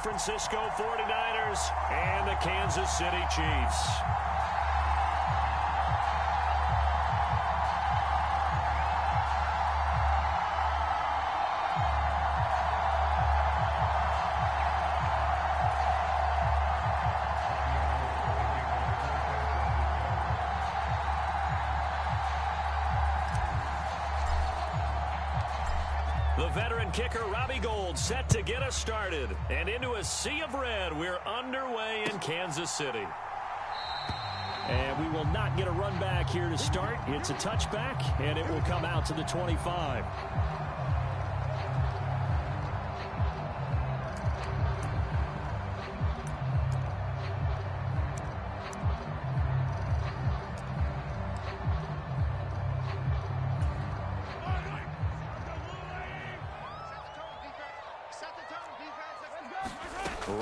Francisco 49ers and the Kansas City Chiefs. The veteran kicker, Robbie Gould, set to get us started. And into a sea of red, we're underway in Kansas City. And we will not get a run back here to start. It's a touchback, and it will come out to the 25.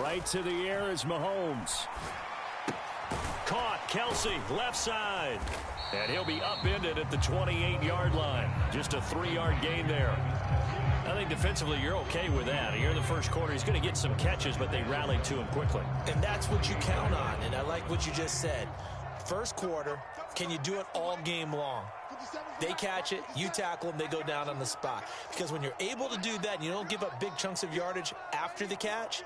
Right to the air is Mahomes. Caught, Kelsey, left side. And he'll be upended at the 28-yard line. Just a 3-yard gain there. I think defensively you're okay with that. Here in the first quarter, he's going to get some catches, but they rallied to him quickly. And that's what you count on, and I like what you just said. First quarter, can you do it all game long? They catch it, you tackle them, they go down on the spot. Because when you're able to do that and you don't give up big chunks of yardage after the catch,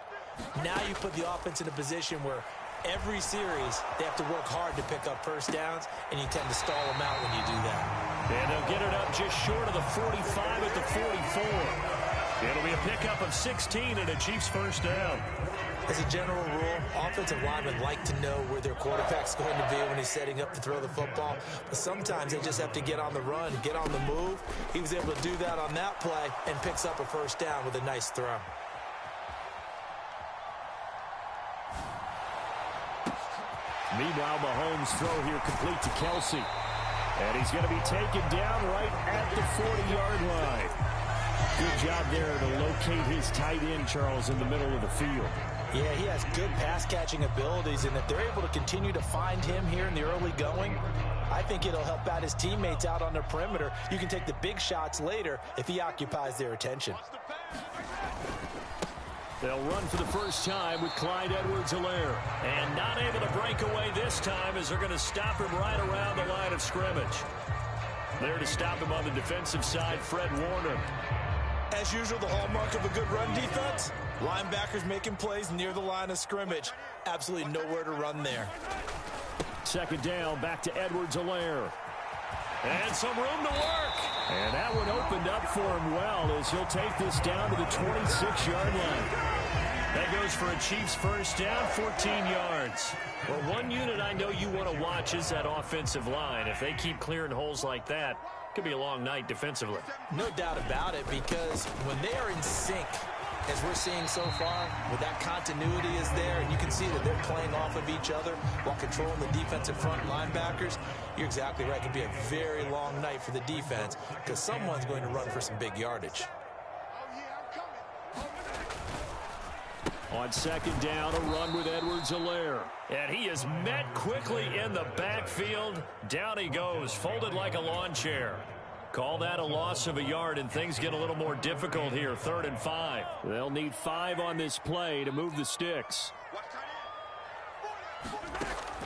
now you put the offense in a position where every series they have to work hard to pick up first downs, and you tend to stall them out when you do that. And they'll get it up just short of the 45 at the 44. It'll be a pickup of 16 and a Chiefs first down. As a general rule, offensive linemen like to know where their quarterback's going to be when he's setting up to throw the football. But sometimes they just have to get on the run, get on the move. He was able to do that on that play and picks up a first down with a nice throw. Meanwhile, Mahomes' throw here complete to Kelsey. And he's going to be taken down right at the 40-yard line. Good job there to locate his tight end, Charles, in the middle of the field. Yeah, he has good pass-catching abilities, and if they're able to continue to find him here in the early going, I think it'll help out his teammates out on the perimeter. You can take the big shots later if he occupies their attention. They'll run for the first time with Clyde Edwards-Helaire. And not able to break away this time as they're going to stop him right around the line of scrimmage. There to stop him on the defensive side, Fred Warner. As usual, the hallmark of a good run defense, linebackers making plays near the line of scrimmage. Absolutely nowhere to run there. Second down, back to Edwards-Helaire. And some room to work. And that one opened up for him well as he'll take this down to the 26-yard line. That goes for a Chiefs first down, 14 yards. Well, one unit I know you want to watch is that offensive line. If they keep clearing holes like that, it could be a long night defensively. No doubt about it, because when they are in sync, as we're seeing so far, where that continuity is there, and you can see that they're playing off of each other while controlling the defensive front linebackers, you're exactly right. It could be a very long night for the defense because someone's going to run for some big yardage. On second down, a run with Edwards-Helaire. And he is met quickly in the backfield. Down he goes, folded like a lawn chair. Call that a loss of a yard, and things get a little more difficult here. 3rd and 5. They'll need 5 on this play to move the sticks.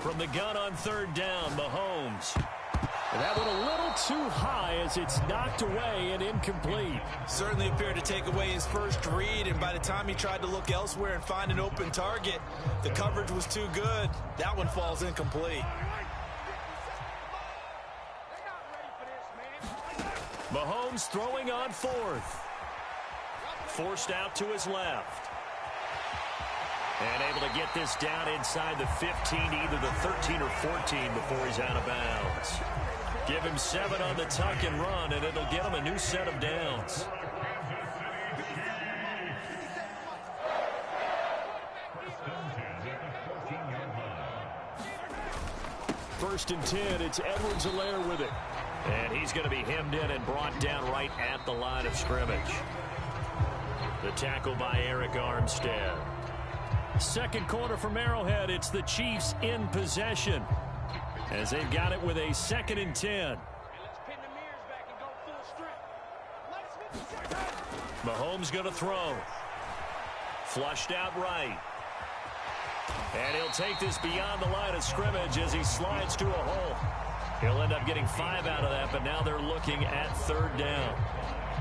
From the gun on 3rd down, Mahomes. And that one a little too high as it's knocked away and incomplete. Certainly appeared to take away his first read, and by the time he tried to look elsewhere and find an open target, the coverage was too good. That one falls incomplete. Mahomes throwing on 4th. Forced out to his left. And able to get this down inside the 15, either the 13 or 14 before he's out of bounds. Give him 7 on the tuck and run, and it'll get him a new set of downs. First and 10, it's Edwards-Helaire with it. And he's going to be hemmed in and brought down right at the line of scrimmage. The tackle by Eric Armstead. Second quarter from Arrowhead, it's the Chiefs in possession as they've got it with a 2nd and 10. Mahomes going to throw. Flushed out right. And he'll take this beyond the line of scrimmage as he slides to a hole. He'll end up getting 5 out of that, but now they're looking at 3rd down.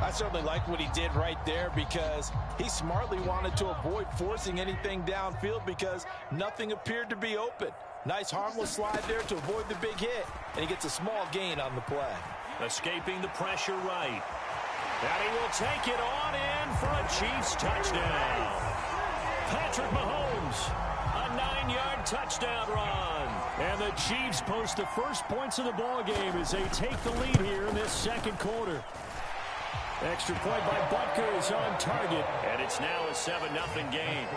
I certainly like what he did right there because he smartly wanted to avoid forcing anything downfield because nothing appeared to be open. Nice harmless slide there to avoid the big hit, and he gets a small gain on the play. Escaping the pressure right. And he will take it on in for a Chiefs touchdown. Patrick Mahomes, a 9-yard touchdown run. And the Chiefs post the first points of the ball game as they take the lead here in this second quarter. Extra point by Butker is on target, and it's now a 7-0 game.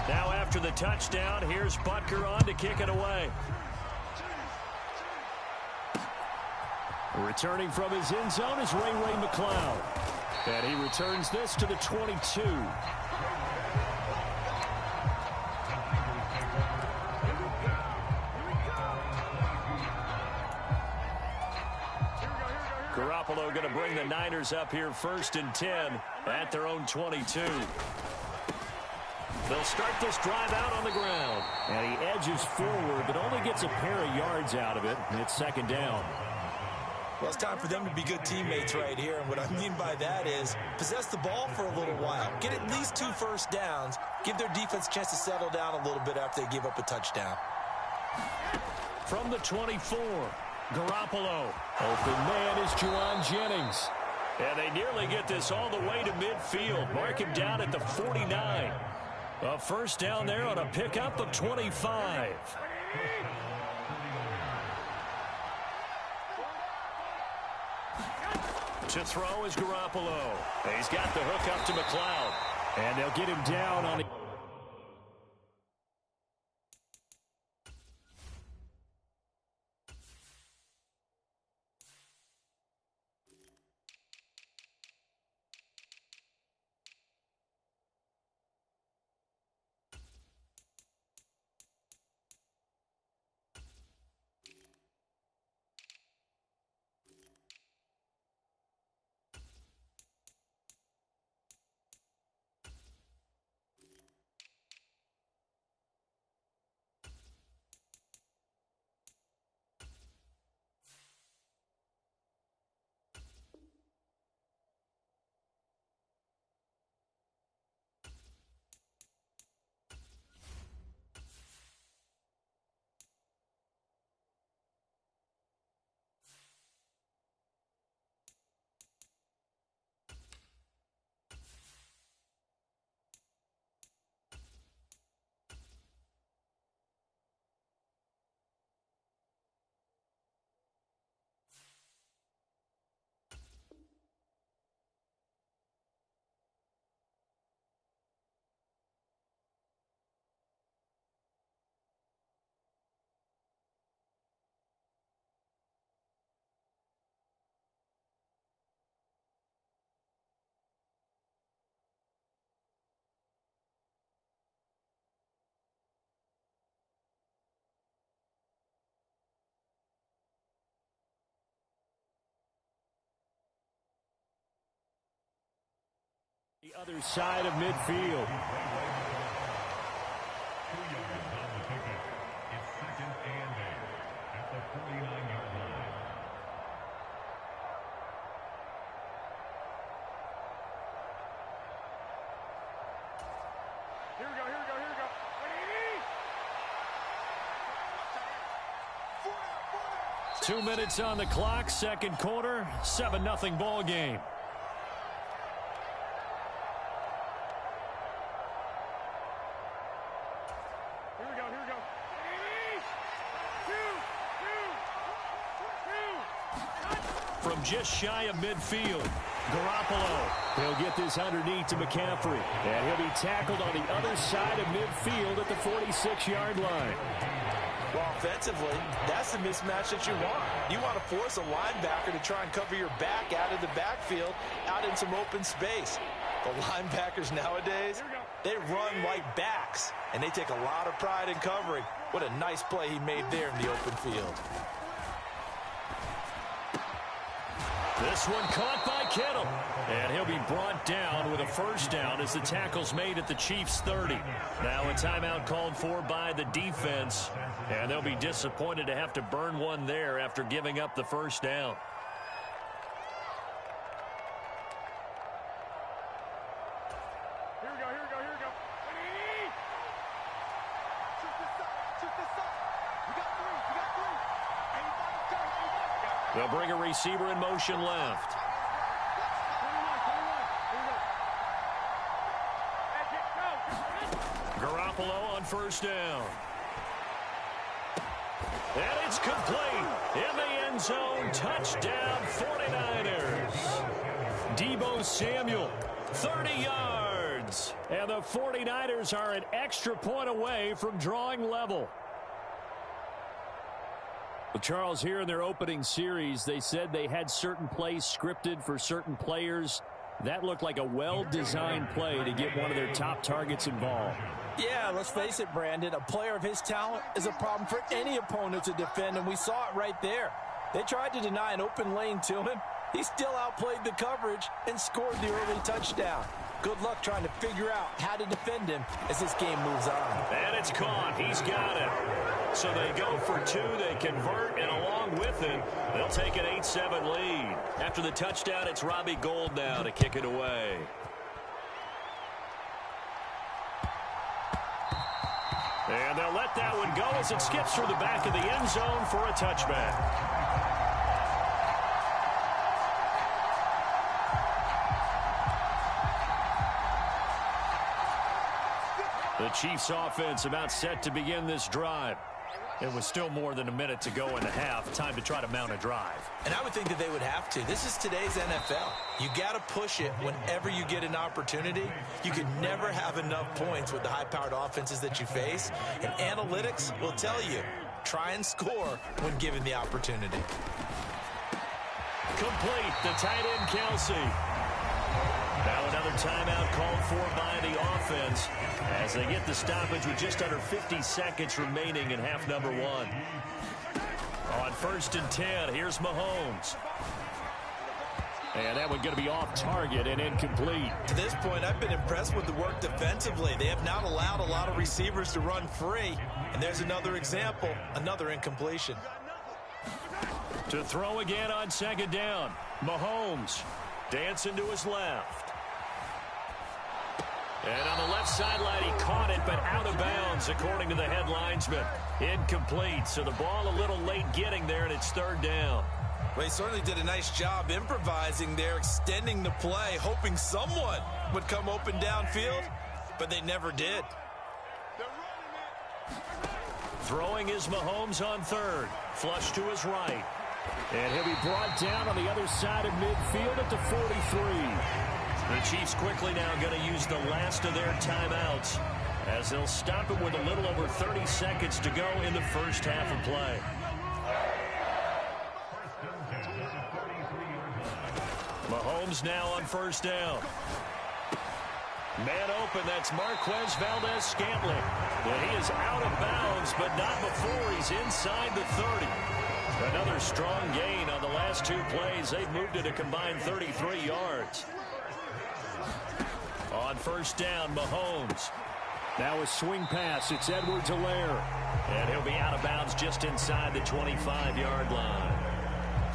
Now after the touchdown, here's Butker on to kick it away. Returning from his end zone is Ray McCloud. And he returns this to the 22. Garoppolo going to bring the Niners up here 1st and 10 at their own 22. They'll start this drive out on the ground. And he edges forward, but only gets a pair of yards out of it. And it's 2nd down. Well, it's time for them to be good teammates right here. And what I mean by that is possess the ball for a little while. Get at least 2 first downs. Give their defense a chance to settle down a little bit after they give up a touchdown. From the 24, Garoppolo. Open man is Juwan Jennings. And they nearly get this all the way to midfield. Mark him down at the 49. A first down there on a pickup of 25. To throw is Garoppolo. He's got the hook up to McCloud. And they'll get him down on the... The other side of midfield. It's 2nd and 8 at the 49-yard line. Here we go. 2 minutes on the clock, second quarter, 7-0 ball game. From just shy of midfield, Garoppolo. He'll get this underneath to McCaffrey. And he'll be tackled on the other side of midfield at the 46-yard line. Well, offensively, that's the mismatch that you want. You want to force a linebacker to try and cover your back out of the backfield, out in some open space. The linebackers nowadays, they run like backs, and they take a lot of pride in covering. What a nice play he made there in the open field. This one caught by Kittle. And he'll be brought down with a first down as the tackle's made at the Chiefs' 30. Now a timeout called for by the defense. And they'll be disappointed to have to burn one there after giving up the first down. They'll bring a receiver in motion left. Garoppolo on first down. And it's complete. In the end zone, touchdown 49ers. Deebo Samuel, 30 yards. And the 49ers are an extra point away from drawing level. Well, Charles, here in their opening series, they said they had certain plays scripted for certain players. That looked like a well-designed play to get one of their top targets involved. Yeah, let's face it, Brandon. A player of his talent is a problem for any opponent to defend, and we saw it right there. They tried to deny an open lane to him. He still outplayed the coverage and scored the early touchdown. Good luck trying to figure out how to defend him as this game moves on. And it's caught. He's got it. So they go for two. They convert, and along with it, they'll take an 8-7 lead. After the touchdown, it's Robbie Gould now to kick it away. And they'll let that one go as it skips through the back of the end zone for a touchback. The Chiefs offense about set to begin this drive. It was still more than a minute to go in the half. Time to try to mount a drive. And I would think that they would have to. This is today's NFL. You got to push it whenever you get an opportunity. You can never have enough points with the high-powered offenses that you face. And analytics will tell you, try and score when given the opportunity. Complete. The tight end, Kelsey. Now another timeout called for by the offense as they get the stoppage with just under 50 seconds remaining in half number one. On 1st and 10, here's Mahomes. And that one going to be off target and incomplete. To this point, I've been impressed with the work defensively. They have not allowed a lot of receivers to run free. And there's another example, another incompletion. To throw again on 2nd down. Mahomes dancing to his left. And on the left sideline, he caught it, but out of bounds, according to the head linesman. Incomplete, so the ball a little late getting there, and it's 3rd down. Well, he certainly did a nice job improvising there, extending the play, hoping someone would come open downfield, but they never did. Throwing is Mahomes on 3rd. Flush to his right. And he'll be brought down on the other side of midfield at the 43. The Chiefs quickly now going to use the last of their timeouts as they'll stop it with a little over 30 seconds to go in the first half of play. Mahomes now on 1st down. Man open, that's Marquez Valdez-Scantling. And he is out of bounds, but not before he's inside the 30. Another strong gain on the last 2 plays. They've moved it a combined 33 yards. On 1st down, Mahomes. Now a swing pass. It's Edwards-Helaire. And he'll be out of bounds just inside the 25-yard line.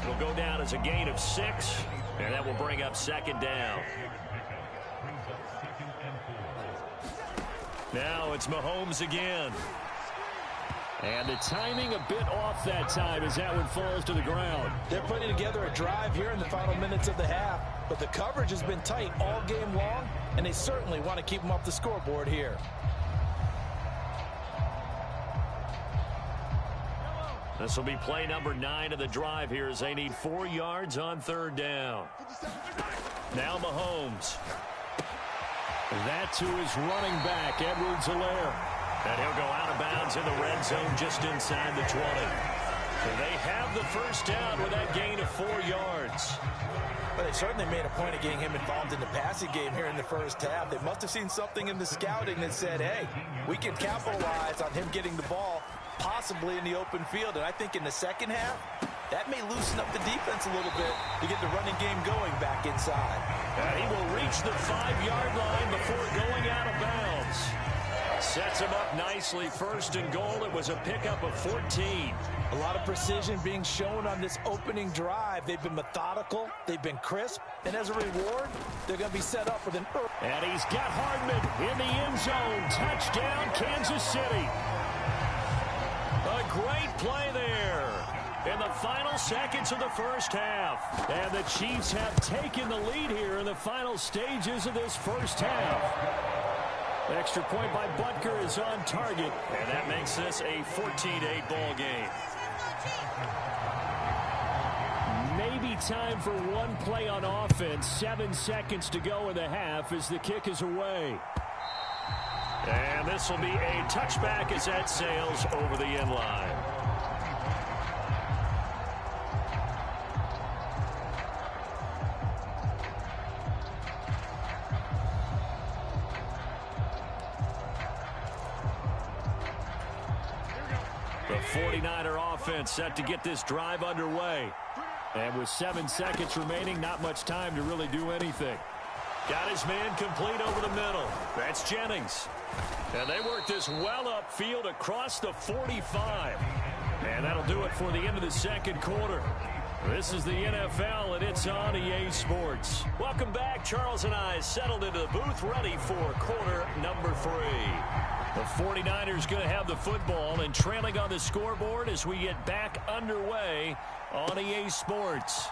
It'll go down as a gain of 6, and that will bring up 2nd down. Now it's Mahomes again. And the timing a bit off that time as that one falls to the ground. They're putting together a drive here in the final minutes of the half, but the coverage has been tight all game long, and they certainly want to keep them off the scoreboard here. This will be play number 9 of the drive here as they need 4 yards on 3rd down. Now Mahomes. That to his running back, Edwards-Helaire. And he'll go out of bounds in the red zone just inside the 20. And they have the first down with that gain of 4 yards. But they certainly made a point of getting him involved in the passing game here in the first half. They must have seen something in the scouting that said, hey, we can capitalize on him getting the ball possibly in the open field. And I think in the second half, That may loosen up the defense a little bit to get the running game going back inside. And he will reach the 5-yard line before going out of bounds. Sets him up nicely. First and goal. It was a pickup of 14. A lot of precision being shown on this opening drive. They've been methodical. They've been crisp. And as a reward, they're going to be set up with an... And he's got Hardman in the end zone. Touchdown, Kansas City. A great play there in the final seconds of the first half. And the Chiefs have taken the lead here in the final stages of this first half. Extra point by Butker is on target. And that makes this a 14-8 ball game. Maybe time for one play on offense. 7 seconds to go in the half as the kick is away. And this will be a touchback as that sails over the end line. The 49er offense set to get this drive underway. And with 7 seconds remaining, not much time to really do anything. Got his man complete over the middle. That's Jennings. And they work this well upfield across the 45. And that'll do it for the end of the second quarter. This is the NFL, and it's on EA Sports. Welcome back. Charles and I settled into the booth, ready for quarter number 3. The 49ers going to have the football and trailing on the scoreboard as we get back underway on EA Sports.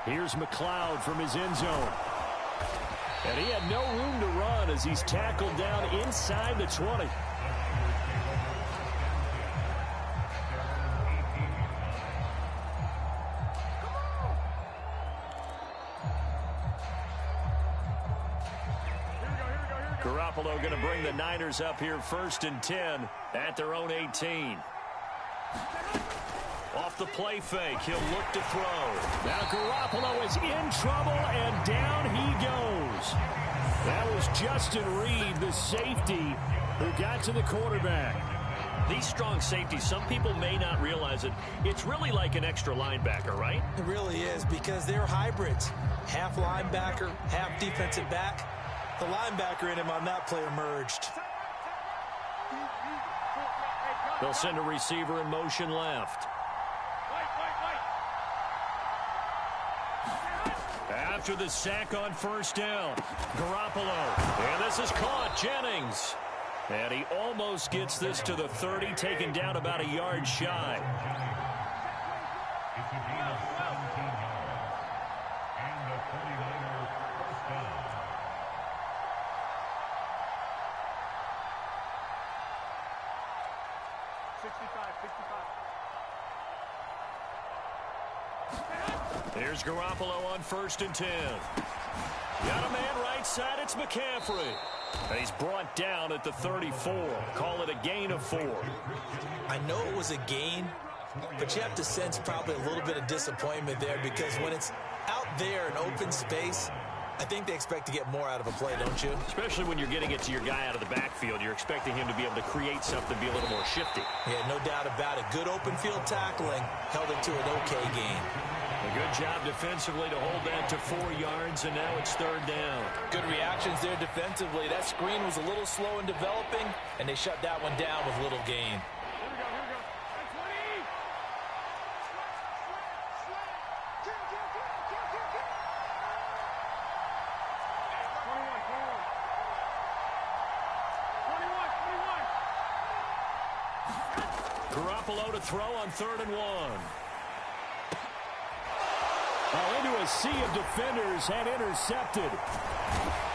Here's McLeod from his end zone. And he had no room to run as he's tackled down inside the 20. Garoppolo going to bring the Niners up here 1st and 10 at their own 18. Off the play fake, he'll look to throw. Now Garoppolo is in trouble, and down he goes. That was Justin Reed, the safety, who got to the quarterback. These strong safeties, some people may not realize it. It's really like an extra linebacker, right? It really is, because they're hybrids. Half linebacker, half defensive back. The linebacker in him on that play emerged. They'll send a receiver in motion left. After the sack on 1st down, Garoppolo. And this is caught, Jennings. And he almost gets this to the 30, taken down about a yard shy. It's a gain of 17 yards. And the 49ers first down. Here's Garoppolo on 1st and 10. Got a man right side, it's McCaffrey. And he's brought down at the 34. Call it a gain of 4. I know it was a gain, but you have to sense probably a little bit of disappointment there, because when it's out there in open space, I think they expect to get more out of a play, don't you? Especially when you're getting it to your guy out of the backfield. You're expecting him to be able to create something, be a little more shifty. Yeah, no doubt about it. Good open field tackling held it to an okay game. A good job defensively to hold that to 4 yards, and now it's 3rd down. Good reactions there defensively. That screen was a little slow in developing, and they shut that one down with little gain. Garoppolo to throw on 3rd and 1. Into a sea of defenders and intercepted.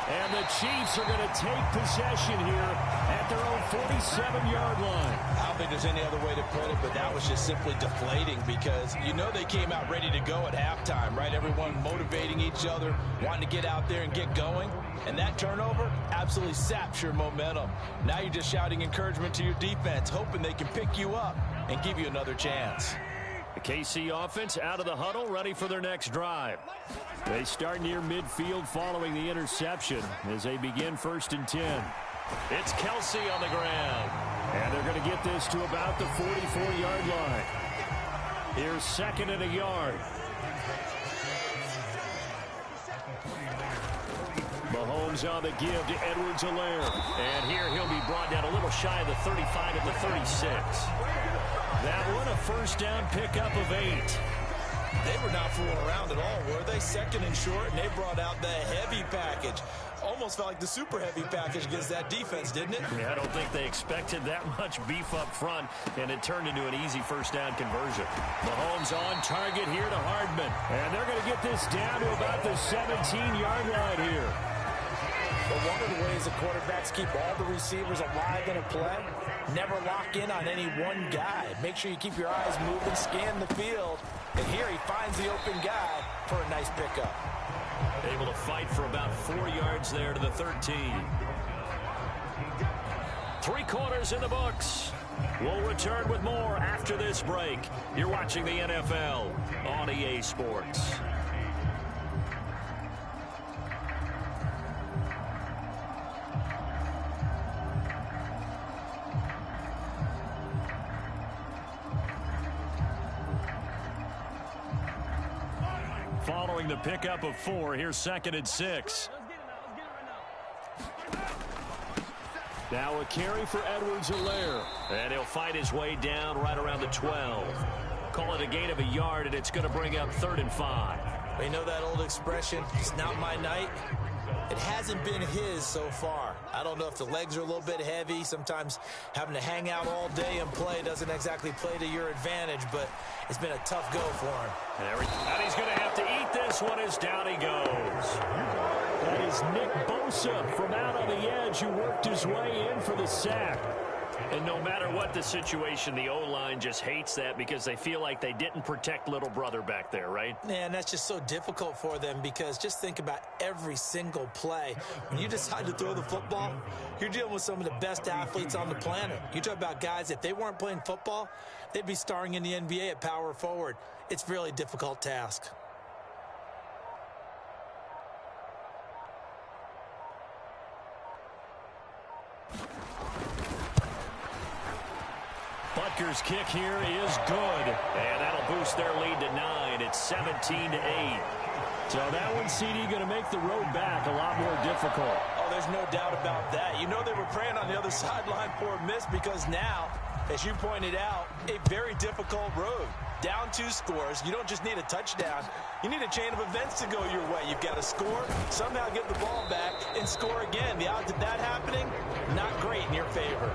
And the Chiefs are going to take possession here at their own 47-yard line. I don't think there's any other way to put it, but that was just simply deflating, because you know they came out ready to go at halftime, right? Everyone motivating each other, wanting to get out there and get going. And that turnover absolutely saps your momentum. Now you're just shouting encouragement to your defense, hoping they can pick you up and give you another chance. The KC offense out of the huddle, ready for their next drive. They start near midfield following the interception as they begin 1st and 10. It's Kelsey on the ground. And they're going to get this to about the 44-yard line. Here's second and a yard. Mahomes on the give to Edwards-Helaire. And here he'll be brought down a little shy of the 35 at the 36. That one a first down pickup of 8. They were not fooling around at all, were they? Second and short, and they brought out the heavy package. Almost felt like the super heavy package against that defense, didn't it? Yeah, I don't think they expected that much beef up front, and it turned into an easy first down conversion. Mahomes on target here to Hardman. And they're going to get this down to about the 17-yard line here. But one of the ways the quarterbacks keep all the receivers alive in a play, never lock in on any one guy. Make sure you keep your eyes moving, scan the field. And here he finds the open guy for a nice pickup. Able to fight for about 4 yards there to the 13. 3 quarters in the books. We'll return with more after this break. You're watching the NFL on EA Sports. Following the pickup of 4, here's second and 6. Now a carry for Edwards-Helaire. And he'll fight his way down right around the 12. Call it a gain of a yard, and it's going to bring up 3rd and 5. You know that old expression, it's not my night? It hasn't been his so far. I don't know if the legs are a little bit heavy. Sometimes having to hang out all day and play doesn't exactly play to your advantage, but it's been a tough go for him. And he's going to have to eat this one as down he goes. That is Nick Bosa from out on the edge who worked his way in for the sack. And no matter what the situation, the O-line just hates that because they feel like they didn't protect little brother back there, right? Yeah, and that's just so difficult for them because just think about every single play. When you decide to throw the football, you're dealing with some of the best athletes on the planet. You talk about guys, if they weren't playing football, they'd be starring in the NBA at power forward. It's a really difficult task. Butker's kick here is good, and that'll boost their lead to 9. It's 17-8. So that one, CD, going to make the road back a lot more difficult. Oh, there's no doubt about that. You know they were praying on the other sideline for a miss because now, as you pointed out, a very difficult road. Down 2 scores. You don't just need a touchdown. You need a chain of events to go your way. You've got to score, somehow get the ball back, and score again. The odds of that happening, not great in your favor.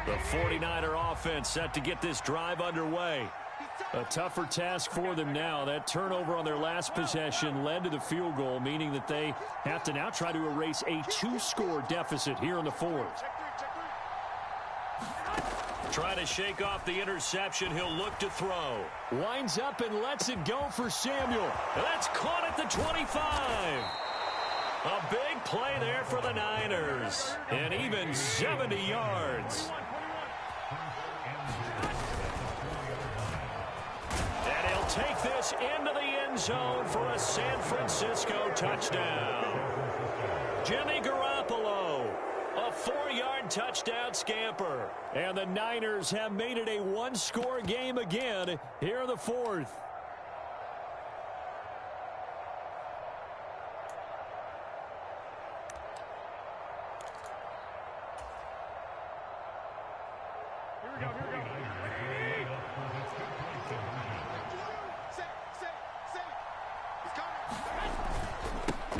The 49er offense set to get this drive underway. A tougher task for them now. That turnover on their last possession led to the field goal, meaning that they have to now try to erase a 2-score deficit here in the 4th. Trying to shake off the interception. He'll look to throw. Winds up and lets it go for Samuel. That's caught at the 25. A big play there for the Niners. And even 70 yards. And he'll take this into the end zone for a San Francisco touchdown. Jimmy Garoppolo, a 4-yard touchdown scamper. And the Niners have made it a 1-score game again here in the 4th.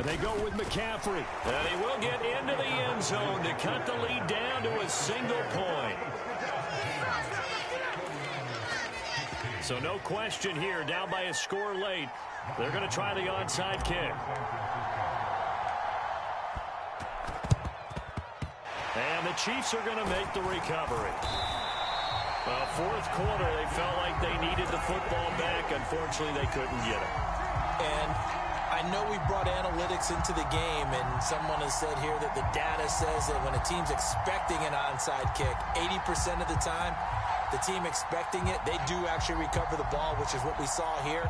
They go with McCaffrey. And he will get into the end zone to cut the lead down to a single point. So no question here, down by a score late. They're going to try the onside kick. And the Chiefs are going to make the recovery. Well, 4th quarter, they felt like they needed the football back. Unfortunately, they couldn't get it. And I I know we brought analytics into the game, and someone has said here that the data says that when a team's expecting an onside kick, 80% of the time, the team expecting it, they do actually recover the ball, which is what we saw here.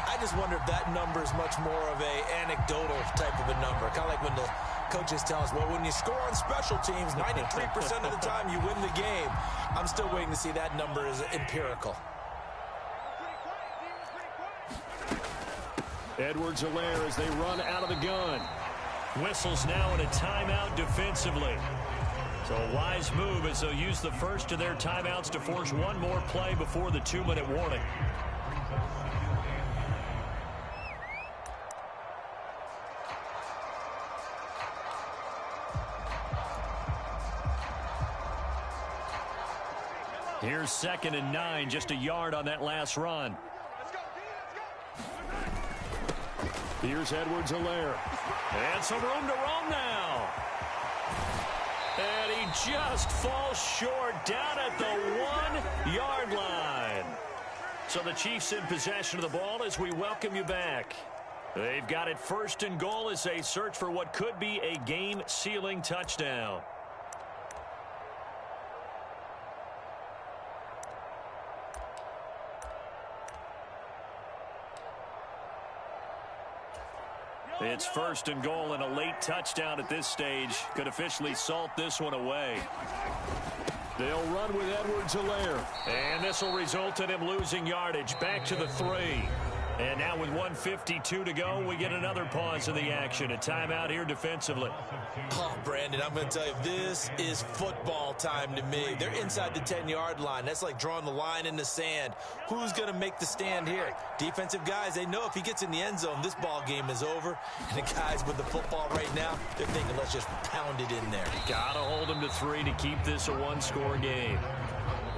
I just wonder if that number is much more of a anecdotal type of a number. Kind of like when the coaches tell us, well, when you score on special teams, 93% of the time you win the game. I'm still waiting to see that number is empirical. Edwards-Helaire as they run out of the gun. Whistles now in a timeout defensively. So a wise move as they'll use the first of their timeouts to force one more play before the 2-minute warning. Here's 2nd and 9, just a yard on that last run. Here's Edwards-Helaire. And some room to roam now. And he just falls short down at the 1-yard line. So the Chiefs in possession of the ball as we welcome you back. They've got it 1st and goal as they search for what could be a game-sealing touchdown. It's 1st and goal, and a late touchdown at this stage could officially salt this one away. They'll run with Edwards-Helaire. And this will result in him losing yardage. Back to the 3. And now with 1:52 to go, we get another pause in the action. A timeout here defensively. Oh, Brandon, I'm going to tell you, this is football time to me. They're inside the 10-yard line. That's like drawing the line in the sand. Who's going to make the stand here? Defensive guys, they know if he gets in the end zone, this ball game is over. And the guys with the football right now, they're thinking, let's just pound it in there. Got to hold him to 3 to keep this a one-score game.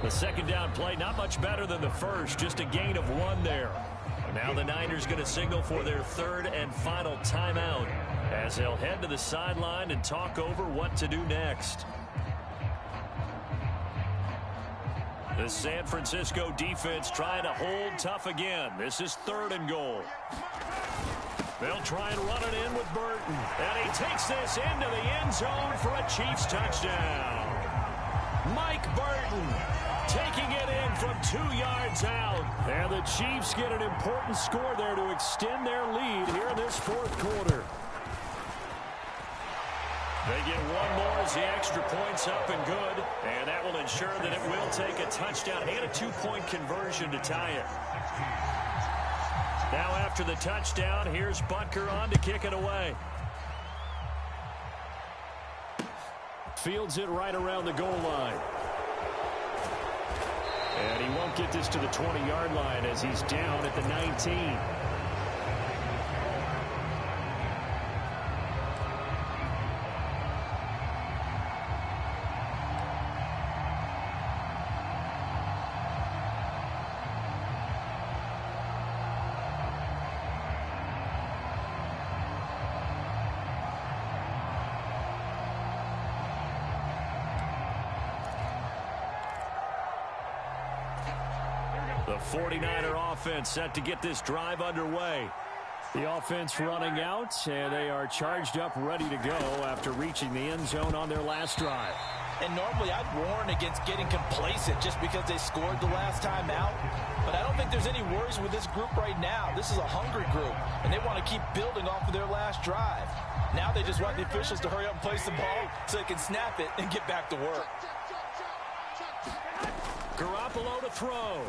The 2nd down play, not much better than the first, just a gain of 1 there. Now the Niners going to signal for their 3rd and final timeout as they'll head to the sideline and talk over what to do next. The San Francisco defense trying to hold tough again. This is 3rd and goal. They'll try and run it in with Burton. And he takes this into the end zone for a Chiefs touchdown. Mike Burton taking it in from 2 yards out. And the Chiefs get an important score there to extend their lead here in this 4th quarter. They get 1 more as the extra point's up and good. And that will ensure that it will take a touchdown and a 2-point conversion to tie it. Now after the touchdown, here's Butker on to kick it away. Fields it right around the goal line. And he won't get this to the 20-yard line as he's down at the 19. The 49er offense set to get this drive underway. The offense running out, and they are charged up, ready to go after reaching the end zone on their last drive. And normally I'd warn against getting complacent just because they scored the last time out. But I don't think there's any worries with this group right now. This is a hungry group, and they want to keep building off of their last drive. Now they just want the officials to hurry up and place the ball so they can snap it and get back to work. Garoppolo to throw.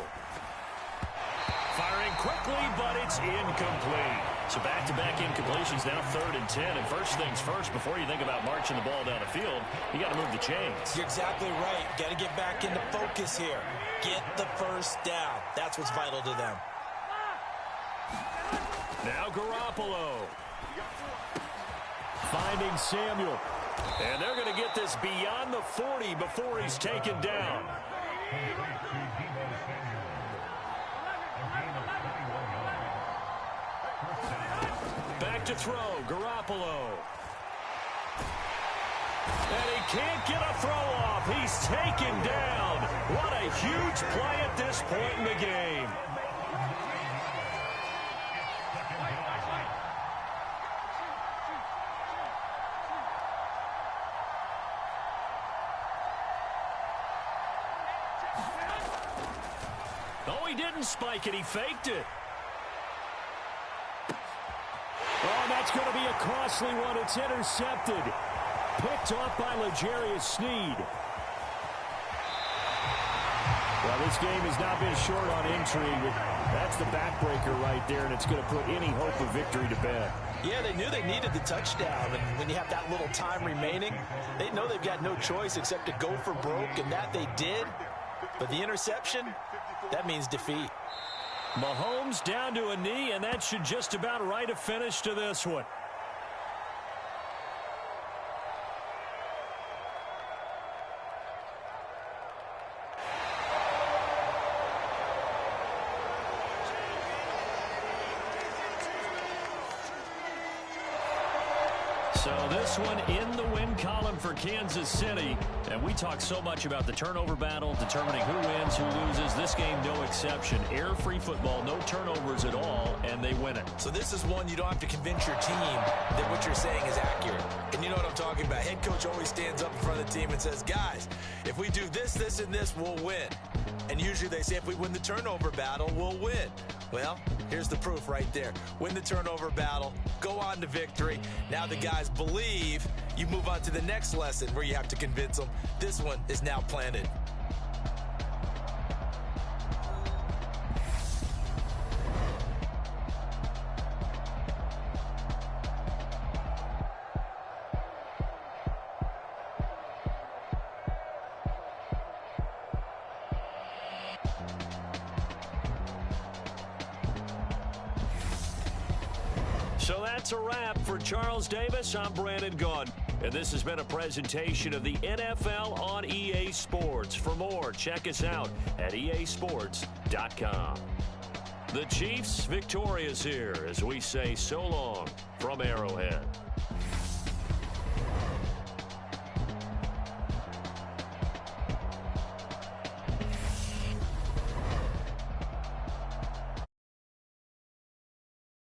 Firing quickly, but it's incomplete. So back-to-back incompletions, now 3rd and 10. And first things first, before you think about marching the ball down the field, you got to move the chains. You're exactly right. Got to get back into focus here. Get the first down. That's what's vital to them. Now Garoppolo. Finding Samuel. And they're going to get this beyond the 40 before he's taken down. Back to throw, Garoppolo. And he can't get a throw off. He's taken down. What a huge play at this point in the game. Oh, he didn't spike it. He faked it. Oh, that's going to be a costly one. It's intercepted. Picked off by L'Jarius Sneed. Well, this game has not been short on intrigue. That's the backbreaker right there, and it's going to put any hope of victory to bed. Yeah, they knew they needed the touchdown, and when you have that little time remaining, they know they've got no choice except to go for broke, and that they did. But the interception, that means defeat. Mahomes down to a knee, and that should just about write a finish to this one. So this one in the win column for Kansas City. And we talk so much about the turnover battle, determining who wins, who loses. This game, no exception. Error-free football, no turnovers at all, and they win it. So this is one you don't have to convince your team that what you're saying is accurate. And you know what I'm talking about. Head coach always stands up in front of the team and says, guys, if we do this, this, and this, we'll win. And usually they say if we win the turnover battle, we'll win. Well, here's the proof right there. Win the turnover battle, go on to victory. Now the guys believe. You move on to the next lesson where you have to convince them. This one is now planted. So that's a wrap for Charles Davis. I'm Brandon Gunn. And this has been a presentation of the NFL on EA Sports. For more, check us out at easports.com. The Chiefs victorious here as we say so long from Arrowhead.